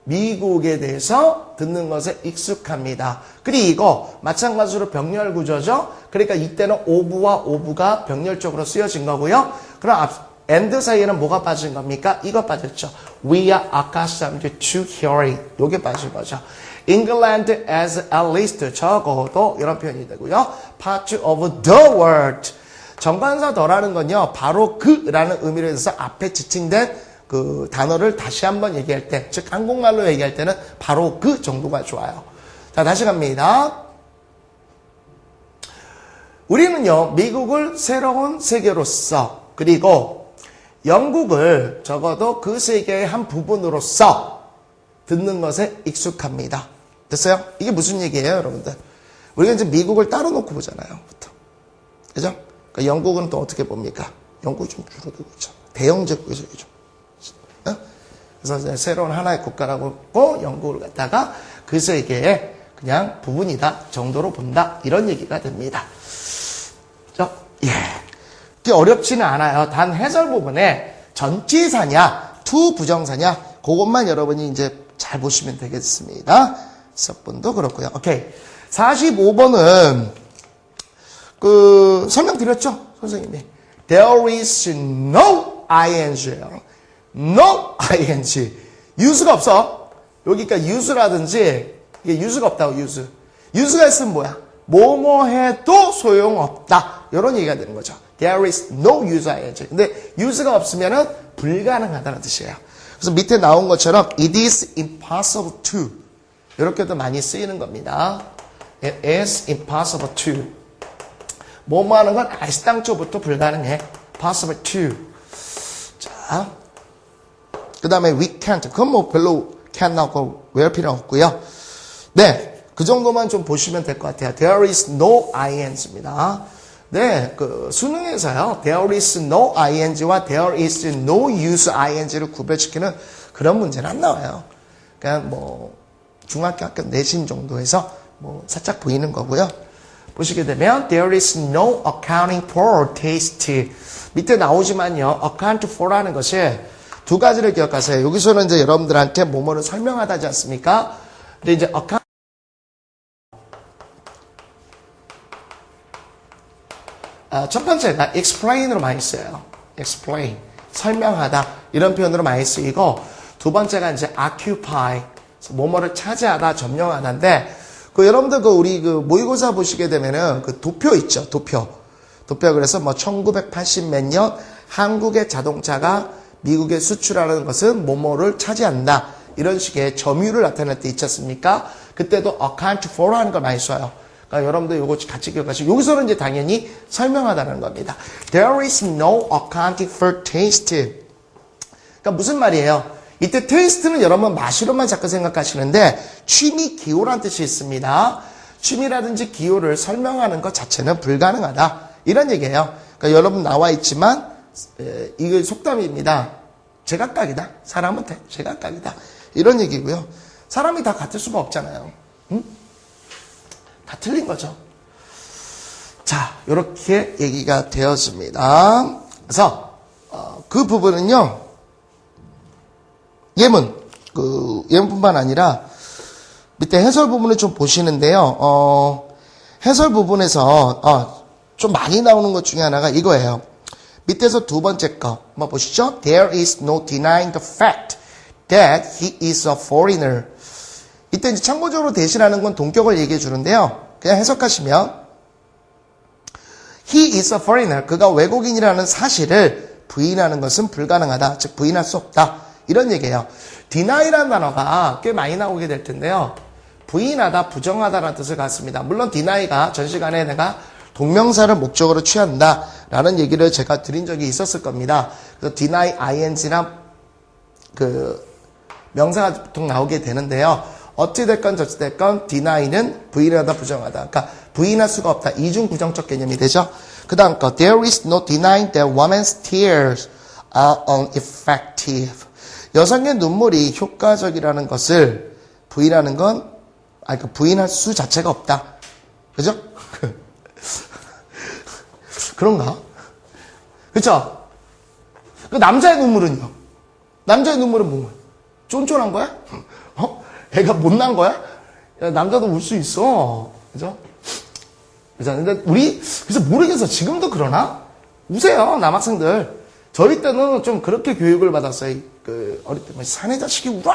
미국에 대해서 듣는 것에 익숙합니다. 그리고 마찬가지로 병렬 구조죠. 그러니까 이때는 오브와 오브가 병렬적으로 쓰여진 거고요. 그럼 and 사이에는 뭐가 빠진 겁니까? 이거 빠졌죠. We are accustomed to hearing. 요게 빠진 거죠. England as at least 적어도 이런 표현이 되고요. Part of the world. 정관사 더라는 건요. 바로 그라는 의미로 해서 앞에 지칭된 그 단어를 다시 한번 얘기할 때, 즉 한국말로 얘기할 때는 바로 그 정도가 좋아요. 자, 다시 갑니다. 우리는요, 미국을 새로운 세계로서, 그리고 영국을 적어도 그 세계의 한 부분으로서 듣는 것에 익숙합니다. 됐어요? 이게 무슨 얘기예요, 여러분들? 우리가 이제 미국을 따로 놓고 보잖아요, 보통. 그죠? 그러니까 영국은 또 어떻게 봅니까? 영국이 좀 줄어들고 있죠. 대영제국이죠, 좀. 그래서 이제 새로운 하나의 국가라고 고 영국을 갖다가 그 세계의 그냥 부분이다 정도로 본다 이런 얘기가 됩니다. 예, 그게 어렵지는 않아요. 단 해설 부분에 전치사냐, to 부정사냐 그것만 여러분이 이제 잘 보시면 되겠습니다. 석분도 그렇고요. 오케이. 45번은 설명드렸죠, 선생님이. There is no ing예요. No ing. use가 없어. 여기가 use라든지 이게 use가 없다고 use. use가 있으면 뭐야? 뭐뭐 해도 소용없다. 이런 얘기가 되는 거죠. There is no use ing. 근데 use가 없으면은 불가능하다는 뜻이에요. 그래서 밑에 나온 것처럼 it is impossible to. 이렇게도 많이 쓰이는 겁니다. It is impossible to. 뭐뭐 하는 건 알당초부터 불가능해. possible to. 자. 그 다음에 we can't. 그건 뭐 별로 can't 나오고 외울 필요 없고요. 네. 그 정도만 좀 보시면 될 것 같아요. There is no ing입니다. 네. 수능에서요. There is no ing와 There is no use ing를 구별시키는 그런 문제는 안 나와요. 그냥 뭐 중학교 학교 내신 정도에서 뭐 살짝 보이는 거고요. 보시게 되면 There is no accounting for taste. 밑에 나오지만요. account for라는 것이 두 가지를 기억하세요. 여기서는 이제 여러분들한테 뭐뭐를 설명하다지 않습니까? 근데 이제 account 첫 번째가 explain으로 많이 쓰여요. explain. 설명하다. 이런 표현으로 많이 쓰이고, 두 번째가 이제 occupy. 뭐뭐를 차지하다, 점령하다인데, 여러분들 우리 모의고사 보시게 되면은 도표 있죠, 도표. 그래서 1980 몇 년 한국의 자동차가 미국에 수출하는 것은 뭐뭐를 차지한다. 이런 식의 점유를 나타낼 때 있지 않습니까? 그때도 account for 하는 걸 많이 써요. 그러니까 여러분들 요거 같이 기억하시고, 여기서는 이제 당연히 설명하다는 겁니다. There is no accounting for taste. 그러니까 무슨 말이에요? 이때 taste는 여러분 맛으로만 자꾸 생각하시는데 취미, 기호란 뜻이 있습니다. 취미라든지 기호를 설명하는 것 자체는 불가능하다. 이런 얘기예요. 그러니까 여러분 나와 있지만 이거 속담입니다. 제각각이다. 사람은 제각각이다. 이런 얘기고요. 사람이 다 같을 수가 없잖아요. 응? 다 틀린 거죠. 자, 이렇게 얘기가 되었습니다. 그래서 그 부분은요. 예문뿐만 아니라 밑에 해설 부분을 좀 보시는데요. 해설 부분에서 좀 많이 나오는 것 중에 하나가 이거예요. 밑에서 두 번째 거 한번 보시죠. There is no denying the fact that he is a foreigner. 이때 이제 참고적으로 대신하는 건 동격을 얘기해 주는데요. 그냥 해석하시면 he is a foreigner. 그가 외국인이라는 사실을 부인하는 것은 불가능하다. 즉 부인할 수 없다. 이런 얘기예요. deny라는 단어가 꽤 많이 나오게 될 텐데요. 부인하다, 부정하다라는 뜻을 갖습니다. 물론 deny가 전 시간에 내가 동명사를 목적으로 취한다라는 얘기를 제가 드린 적이 있었을 겁니다. 그래서 deny ing나 명사가 보통 나오게 되는데요. 어찌됐건 저찌됐건 deny는 부인하다, 부정하다. 그러니까 부인할 수가 없다. 이중 부정적 개념이 되죠. 그 다음 거 there is no denying that women's tears are ineffective. 여성의 눈물이 효과적이라는 것을 부인하는 건 그러니까 부인할 수 자체가 없다. 그죠? 그런가? 그쵸? 그 남자의 눈물은요? 남자의 눈물은 뭐야? 쫀쫀한 거야? 애가 못난 거야? 야, 남자도 울 수 있어. 그죠? 근데 그래서 모르겠어. 지금도 그러나? 우세요, 남학생들. 저희 때는 좀 그렇게 교육을 받았어요. 어릴 때, 사내 자식이 울어!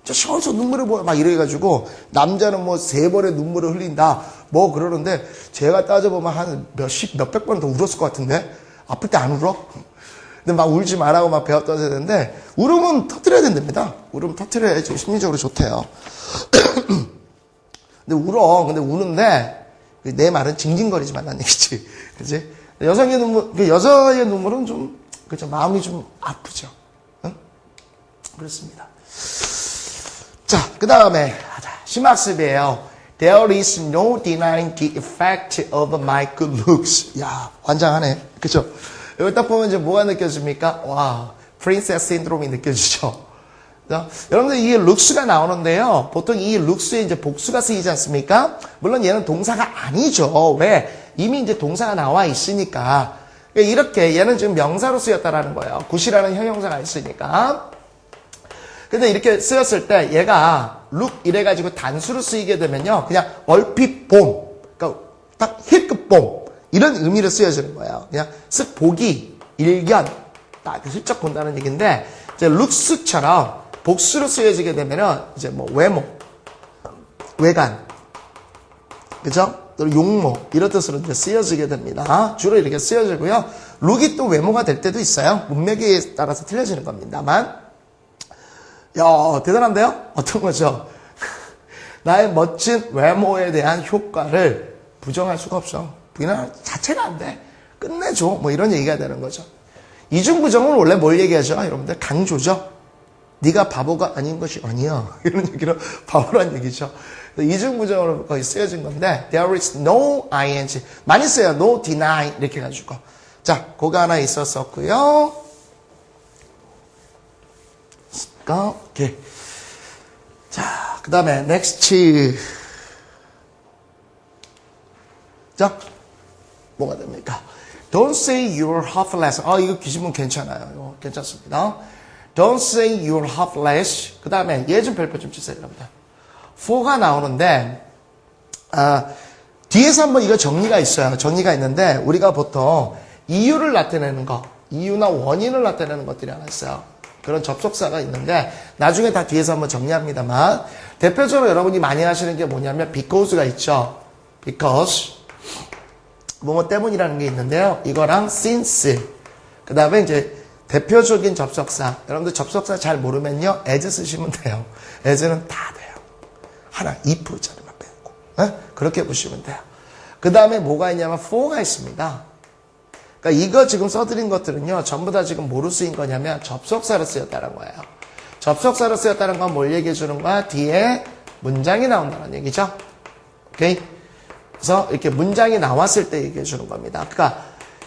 자식 어디서 눈물을 보여? 막 이래가지고, 남자는 3번의 눈물을 흘린다. 그러는데, 제가 따져보면 한 몇백 번 더 울었을 것 같은데? 아플 때 안 울어? 근데 막 울지 말라고 막 배웠던 세대인데, 울음은 터뜨려야 된답니다. 울음 터뜨려야지 심리적으로 좋대요. 근데 울어. 근데 우는데, 내 말은 징징거리지 말라는 얘기지. 그치? 여성의 눈물은 좀, 그죠? 마음이 좀 아프죠. 응? 그렇습니다. 자, 그 다음에, 심학습이에요. There is no denying the effect of my good looks. 야, 환장하네. 그죠? 여기 딱 보면 이제 뭐가 느껴집니까? 와, 프린세스 신드롬이 느껴지죠? 여러분들 이 looks가 나오는데요. 보통 이 looks에 이제 복수가 쓰이지 않습니까? 물론 얘는 동사가 아니죠. 왜? 이미 이제 동사가 나와 있으니까. 이렇게 얘는 지금 명사로 쓰였다라는 거예요. 굿이라는 형용사가 있으니까. 근데 이렇게 쓰였을 때 얘가 look 이래가지고 단수로 쓰이게 되면요. 그냥 얼핏 봄. 그러니까 딱 힐끗 봄. 이런 의미로 쓰여지는 거예요. 그냥 쓱 보기, 일견. 딱 슬쩍 본다는 얘기인데 이제 looks처럼 복수로 쓰여지게 되면은 이제 외모, 외관. 그죠? 또 용모 이런 뜻으로 이제 쓰여지게 됩니다. 주로 이렇게 쓰여지고요. 룩이 또 외모가 될 때도 있어요. 문맥에 따라서 틀려지는 겁니다만. 야, 대단한데요? 어떤 거죠? 나의 멋진 외모에 대한 효과를 부정할 수가 없어. 부인할 자체가 안 돼. 끝내줘. 이런 얘기가 되는 거죠. 이중부정은 원래 뭘 얘기하죠? 여러분들 강조죠. 네가 바보가 아닌 것이 아니야. 이런 얘기로 바보란 얘기죠. 이중부정으로 거의 쓰여진 건데 there is no ing. 많이 써요. no deny 이렇게 해가지고. 자, 그거 하나 있었었고요. 오케이. 자, 그 다음에 next. 자, 뭐가 됩니까? Don't say you're heartless. 이거 기시문 괜찮아요. 이거 괜찮습니다. Don't say you're heartless. 그 다음에 얘 좀 별표 좀 주세요, 여러분들. for가 나오는데, 뒤에서 한번 이거 정리가 있어요. 정리가 있는데 우리가 보통 이유를 나타내는 거, 이유나 원인을 나타내는 것들이 하나 있어요. 그런 접속사가 있는데 나중에 다 뒤에서 한번 정리합니다만 대표적으로 여러분이 많이 하시는 게 뭐냐면 because가 있죠. because 뭐뭐 때문이라는 게 있는데요. 이거랑 since 그 다음에 이제 대표적인 접속사 여러분들 접속사 잘 모르면요 as 쓰시면 돼요. as는 다 돼요. 하나 if자리만 빼고 네? 그렇게 보시면 돼요. 그 다음에 뭐가 있냐면 for가 있습니다. 그러니까 이거 지금 써드린 것들은요 전부 다 지금 뭐로 쓰인 거냐면 접속사로 쓰였다는 거예요. 접속사로 쓰였다는 건 뭘 얘기해 주는 거야? 뒤에 문장이 나온다는 얘기죠. 오케이? 그래서 이렇게 문장이 나왔을 때 얘기해 주는 겁니다. 그러니까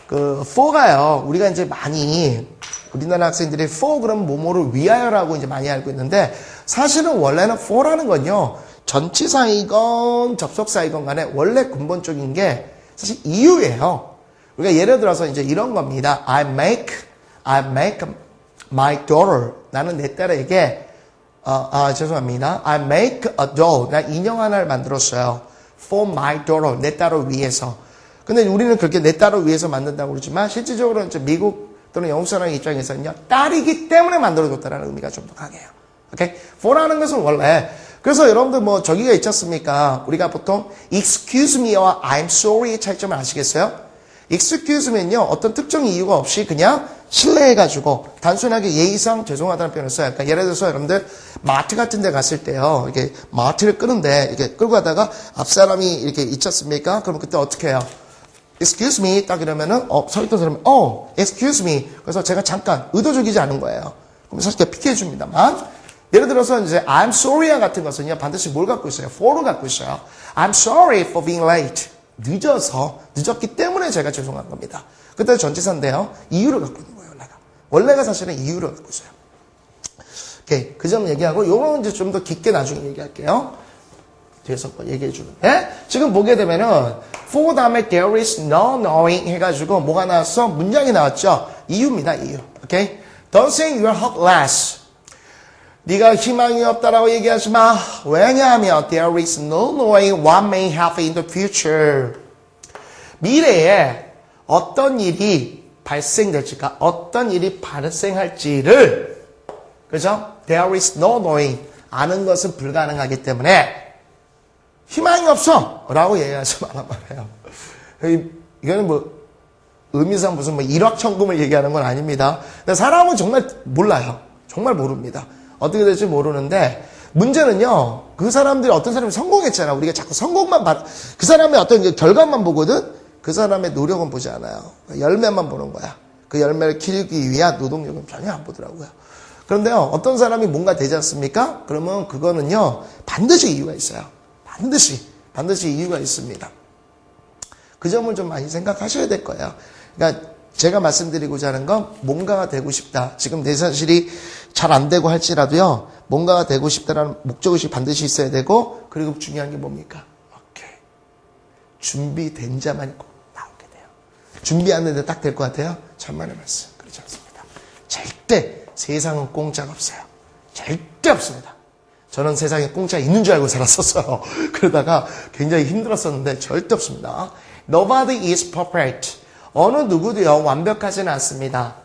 그 for가요 우리가 이제 많이 우리나라 학생들이 for 그럼 뭐뭐를 위하여라고 이제 많이 알고 있는데 사실은 원래는 for라는 건요 전치사이건 접속사이건 간에 원래 근본적인 게 사실 이유예요. 우리가 예를 들어서 이제 이런 겁니다. I make my daughter. 나는 내 딸에게 죄송합니다. I make a doll. 나 인형 하나를 만들었어요. For my daughter. 내 딸을 위해서. 근데 우리는 그렇게 내 딸을 위해서 만든다고 그러지만 실질적으로 이제 미국 또는 영국 사람 입장에서는요. 딸이기 때문에 만들어줬다라는 의미가 좀 더 강해요. 오케이? for라는 것은 원래 그래서 여러분들 뭐 저기가 있지 않습니까? 우리가 보통 excuse me와 I'm sorry의 차이점을 아시겠어요? excuse me는요 어떤 특정 이유가 없이 그냥 실례해가지고 단순하게 예의상 죄송하다는 표현을 써요. 그러니까 예를 들어서 여러분들 마트 같은 데 갔을 때요 이렇게 마트를 끄는데 이렇게 끌고 가다가 앞 사람이 이렇게 있지 않습니까? 그럼 그때 어떻게 해요? excuse me 딱 이러면은 서 있던 사람이 excuse me 그래서 제가 잠깐 의도적이지 않은 거예요. 그럼 사실 피해 줍니다만 예를 들어서 이제 I'm sorry와 같은 것은요 반드시 뭘 갖고 있어요? for를 갖고 있어요. I'm sorry for being late. 늦었기 때문에 제가 죄송한 겁니다. 그때 전치사인데요. 이유를 갖고 있는 거예요, 원래가 사실은 이유를 갖고 있어요. 오케이. 그 점 얘기하고, 요건 이제 좀 더 깊게 나중에 얘기할게요. 뒤에서 얘기해 주는데. 지금 보게 되면은, for 다음에 there is no knowing 해가지고, 뭐가 나왔어? 문장이 나왔죠? 이유입니다, 이유. 오케이. Don't think you're hopeless. 네가 희망이 없다라고 얘기하지 마. 왜냐하면 there is no knowing what may happen in the future. 미래에 어떤 일이 발생될지가 어떤 일이 발생할지를 그죠? There is no knowing. 아는 것은 불가능하기 때문에 희망이 없어 라고 얘기하지 말란 말이에요. 이거는 뭐 의미상 무슨 뭐 일확천금을 얘기하는 건 아닙니다. 근데 사람은 정말 몰라요. 정말 모릅니다. 어떻게 될지 모르는데 문제는요. 그 사람들이 어떤 사람이 성공했잖아. 우리가 자꾸 성공만 그 사람의 어떤 결과만 보거든. 그 사람의 노력은 보지 않아요. 열매만 보는 거야. 그 열매를 키우기 위한 노동력은 전혀 안 보더라고요. 그런데요. 어떤 사람이 뭔가 되지 않습니까? 그러면 그거는요. 반드시 이유가 있어요. 반드시 이유가 있습니다. 그 점을 좀 많이 생각하셔야 될 거예요. 그러니까 제가 말씀드리고자 하는 건 뭔가가 되고 싶다. 지금 내 사실이 잘 안 되고 할지라도요. 뭔가가 되고 싶다라는 목적의식이 반드시 있어야 되고 그리고 중요한 게 뭡니까? 오케이. 준비된 자만 꼭 나오게 돼요. 준비 안 됐는데 딱 될 것 같아요? 천만의 말씀. 그렇지 않습니다. 절대 세상은 공짜가 없어요. 절대 없습니다. 저는 세상에 공짜 있는 줄 알고 살았었어요. 그러다가 굉장히 힘들었었는데 절대 없습니다. Nobody is perfect. 어느 누구도요 완벽하지는 않습니다.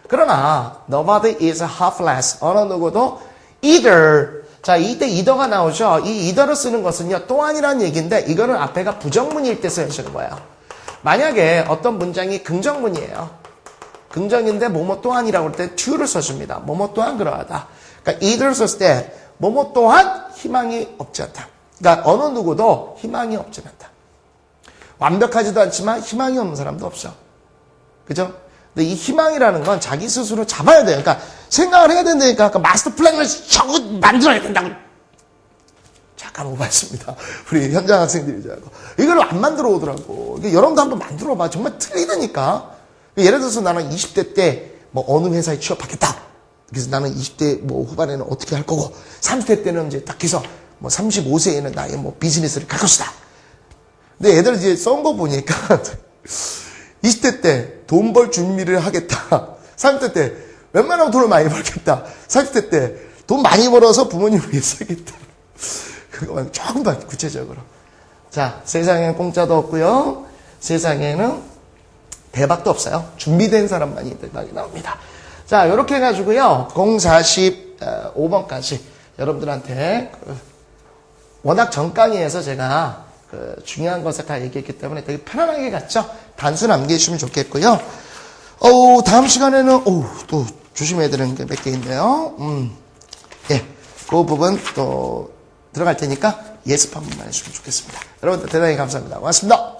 그러나 nobody is half-less. 어느 누구도 either. 자, 이때 either가 나오죠. 이 either를 쓰는 것은요 또한이라는 얘기인데 이거는 앞에가 부정문일 때 쓰시는 거예요. 만약에 어떤 문장이 긍정문이에요. 긍정인데 뭐뭐 또한이라고 할 때 to를 써줍니다. 뭐뭐 또한 그러하다. 그러니까 either 썼을 때 뭐뭐 또한 희망이 없지 않다. 그러니까 어느 누구도 희망이 없지 않다. 완벽하지도 않지만 희망이 없는 사람도 없어. 그죠? 근데 이 희망이라는 건 자기 스스로 잡아야 돼요. 그러니까 생각을 해야 된다니까. 그러니까 마스터 플랜을 적어 만들어야 된다고. 잠깐 오버했습니다. 우리 현장 학생들이죠. 이걸 안 만들어 오더라고. 여러분도 한번 만들어 봐. 정말 틀리다니까. 예를 들어서 나는 20대 때 뭐 어느 회사에 취업하겠다. 그래서 나는 20대 뭐 후반에는 어떻게 할 거고 30대 때는 이제 딱 해서 뭐 35세에는 나의 뭐 비즈니스를 갈 것이다. 근데 애들 이제 써온 거 보니까 20대 때 돈 벌 준비를 하겠다. 30대 때 웬만하면 돈을 많이 벌겠다. 40대 때 돈 많이 벌어서 부모님을 위해서 하겠다. 그거만 조금만 구체적으로. 자, 세상에는 공짜도 없고요. 세상에는 대박도 없어요. 준비된 사람만이 대박이 나옵니다. 자, 요렇게 해가지고요. 045번까지 여러분들한테 워낙 전 강의에서 제가 중요한 것을 다 얘기했기 때문에 되게 편안하게 갔죠? 단수 남겨주시면 좋겠고요. 다음 시간에는, 또 조심해야 되는 게 몇 개 있네요. 예. 그 부분 또 들어갈 테니까 예습 한 번만 해주시면 좋겠습니다. 여러분들 대단히 감사합니다. 고맙습니다.